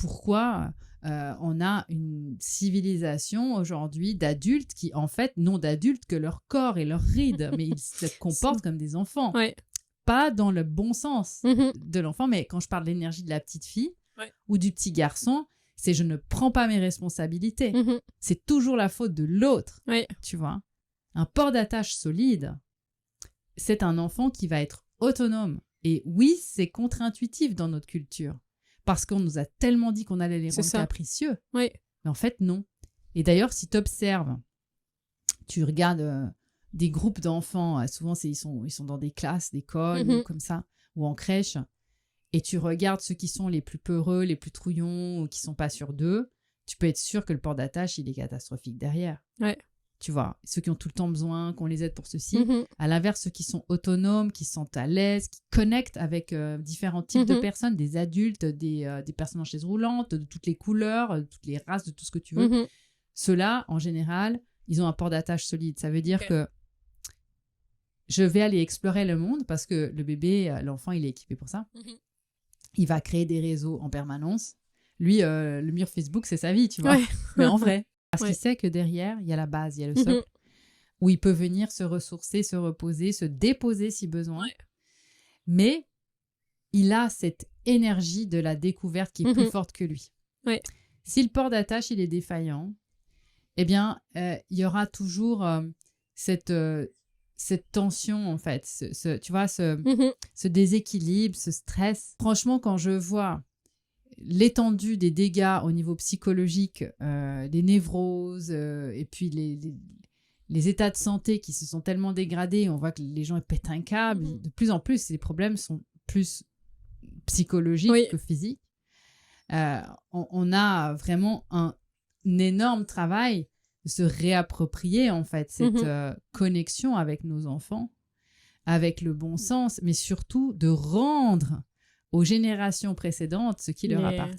pourquoi on a une civilisation aujourd'hui d'adultes qui, en fait, n'ont d'adultes que leur corps et leurs rides, mais ils se comportent comme des enfants. Ouais. Pas dans le bon sens de l'enfant, mais quand je parle de l'énergie de la petite fille ou du petit garçon, c'est je ne prends pas mes responsabilités. C'est toujours la faute de l'autre, tu vois. Un port d'attache solide, c'est un enfant qui va être autonome. Et oui, c'est contre-intuitif dans notre culture, parce qu'on nous a tellement dit qu'on allait les rendre capricieux. Mais en fait, non. Et d'ailleurs, si tu observes, tu regardes des groupes d'enfants, souvent ils sont dans des classes d'école ou comme ça, ou en crèche, et tu regardes ceux qui sont les plus peureux, les plus trouillons, ou qui sont pas sûrs d'eux, tu peux être sûr que le port d'attache, il est catastrophique derrière. Tu vois, ceux qui ont tout le temps besoin qu'on les aide pour ceci. À l'inverse, ceux qui sont autonomes, qui se sentent à l'aise, qui connectent avec différents types de personnes, des adultes, des personnes en chaise roulante, de toutes les couleurs, de toutes les races, de tout ce que tu veux. Ceux-là, en général, ils ont un port d'attache solide. Ça veut dire que je vais aller explorer le monde parce que le bébé, l'enfant, il est équipé pour ça. Il va créer des réseaux en permanence. Lui, le mur Facebook, c'est sa vie, tu vois. Mais en vrai. Parce qu'il sait que derrière, il y a la base, il y a le socle, où il peut venir se ressourcer, se reposer, se déposer si besoin. Mais il a cette énergie de la découverte qui est plus forte que lui. Si le port d'attache, il est défaillant, eh bien, il y aura toujours cette tension, en fait, tu vois, ce déséquilibre, ce stress. Franchement, quand je vois l'étendue des dégâts au niveau psychologique, les névroses et puis les états de santé qui se sont tellement dégradés, on voit que les gens ils pètent un câble. De plus en plus, ces problèmes sont plus psychologiques que physiques. On a vraiment un énorme travail de se réapproprier en fait cette connexion avec nos enfants, avec le bon sens, mais surtout de rendre aux générations précédentes ce qui leur appartient.